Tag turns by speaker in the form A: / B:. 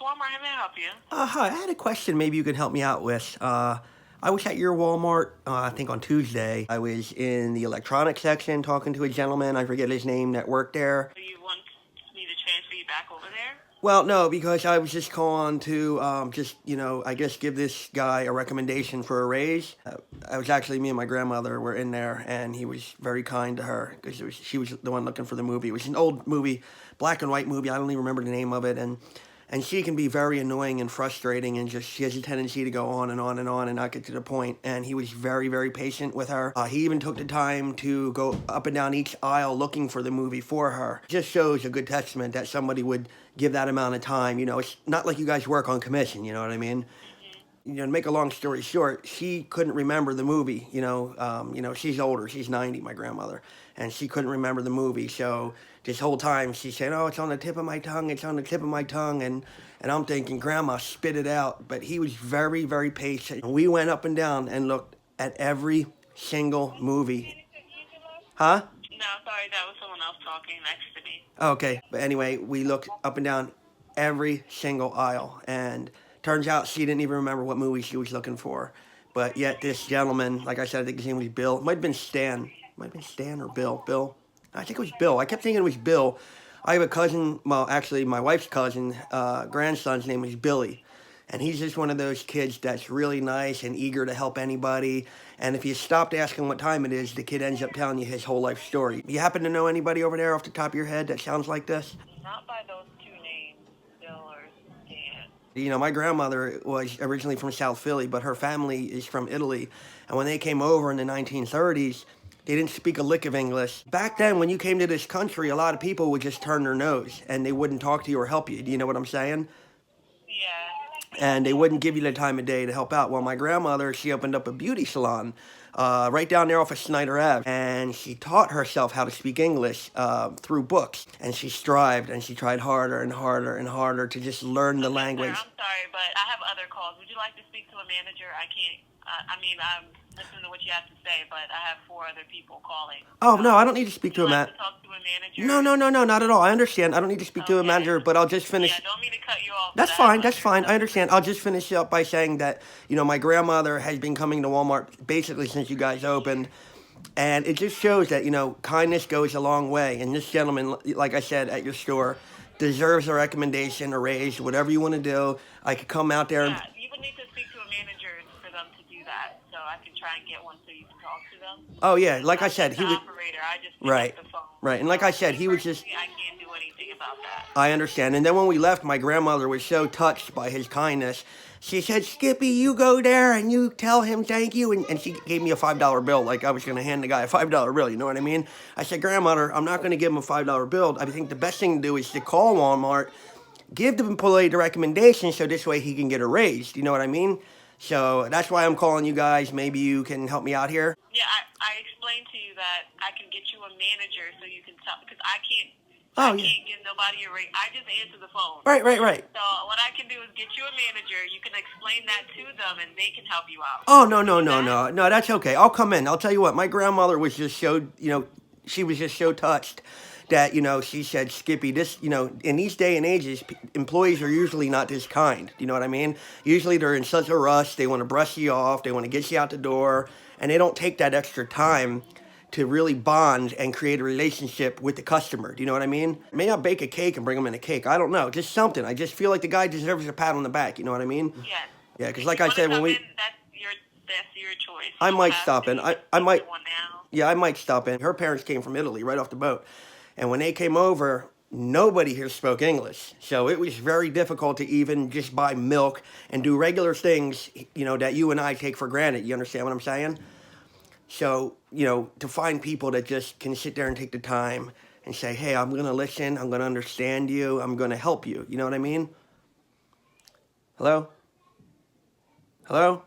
A: Walmart, how may I help you?
B: Hi, I had a question maybe you could help me out with. I was at your Walmart, I think on Tuesday. I was in the electronics section talking to a gentleman, I forget his name, that worked there.
A: Do you want me to transfer you back over there?
B: Well, no, because I was just calling to I guess give this guy a recommendation for a raise. I was actually, me and my grandmother were in there, and he was very kind to her because she was the one looking for the movie. It was an old movie, black and white movie. I don't even remember the name of it, and she can be very annoying and frustrating, and just she has a tendency to go on and on and on and not get to the point. And he was very, very patient with her. He even took the time to go up and down each aisle looking for the movie for her. It just shows a good testament that somebody would give that amount of time. It's not like you guys work on commission, you know what I mean? To make a long story short, she couldn't remember the movie. She's older. She's 90, my grandmother, and she couldn't remember the movie. So this whole time she said, "Oh, it's on the tip of my tongue. It's on the tip of my tongue." And I'm thinking, Grandma, spit it out. But he was very, very patient. We went up and down and looked at every single movie. Huh?
A: No, sorry, that was someone else talking next to me.
B: Okay. But anyway, we looked up and down every single aisle, and turns out she didn't even remember what movie she was looking for. But yet this gentleman, like I said, I think his name was Bill. It might have been Stan. Might have been Stan or Bill. Bill. I think it was Bill. I kept thinking it was Bill. I have a cousin, well, actually my wife's cousin, grandson's name is Billy. And he's just one of those kids that's really nice and eager to help anybody. And if you stopped asking what time it is, the kid ends up telling you his whole life story. You happen to know anybody over there off the top of your head that sounds like this?
A: Not by those two names, Bill or Stan.
B: My grandmother was originally from South Philly, but her family is from Italy. And when they came over in the 1930s, they didn't speak a lick of English. Back then, when you came to this country, a lot of people would just turn their nose and they wouldn't talk to you or help you. Do you know what I'm saying?
A: Yeah.
B: And they wouldn't give you the time of day to help out. Well, my grandmother, she opened up a beauty salon right down there off of Snyder Ave, and she taught herself how to speak English through books. And she strived, and she tried harder and harder and harder to just learn the language.
A: Sir, I'm sorry, but I have other calls. Would you like to speak to a manager? I can't. I'm listening to what you have to say, but I have 4 other people calling.
B: Oh, no, I don't need to speak to a
A: manager.
B: manager.
A: Talk to a manager?
B: No, not at all. I understand. I don't need to speak to a manager, but I'll just finish.
A: Yeah, don't mean to cut you off.
B: That's fine. I understand. I'll just finish up by saying that, my grandmother has been coming to Walmart basically since you guys opened. And it just shows that, kindness goes a long way. And this gentleman, like I said, at your store, deserves a recommendation, a raise, whatever you want to do. I could come out there and...
A: Yeah, you would need to speak to a manager for them to do that. So I can try and get one so you can talk to them.
B: Oh, yeah. Like I said, he was...
A: operator. I just picked
B: Right.
A: up the phone.
B: Right. And like I said, he was just...
A: I can't do anything about that.
B: I understand. And then when we left, my grandmother was so touched by his kindness. She said, "Skippy, you go there and you tell him thank you." And she gave me a $5 bill, like I was going to hand the guy a $5 bill. You know what I mean? I said, "Grandmother, I'm not going to give him a $5 bill. I think the best thing to do is to call Walmart, give the employee the recommendation so this way he can get a raise." You know what I mean? So that's why I'm calling you guys. Maybe you can help me out here.
A: Yeah, I explained to you that I can get you a manager so you can talk, because I can't.
B: Oh,
A: I
B: yeah.
A: can't give nobody a rate. I just answer the phone.
B: Right.
A: So what I can do is get you a manager. You can explain that to them, and they can help you out.
B: Oh, no, that's okay. I'll come in. I'll tell you what, my grandmother was just so, she was just so touched that, she said, "Skippy, this, in these day and ages, employees are usually not this kind." You know what I mean? Usually they're in such a rush. They want to brush you off. They want to get you out the door, and they don't take that extra time to really bond and create a relationship with the customer. Do you know what I mean? Maybe I'll bake a cake and bring them in a cake. I don't know. Just something. I just feel like the guy deserves a pat on the back. You know what I mean?
A: Yes.
B: Yeah, because like I said, when we...
A: That's your choice.
B: I might stop in. I might...
A: One now.
B: Yeah, I might stop in. Her parents came from Italy right off the boat. And when they came over, nobody here spoke English. So it was very difficult to even just buy milk and do regular things, that you and I take for granted. You understand what I'm saying? So, to find people that just can sit there and take the time and say, "Hey, I'm going to listen, I'm going to understand you, I'm going to help you." You know what I mean? Hello? Hello?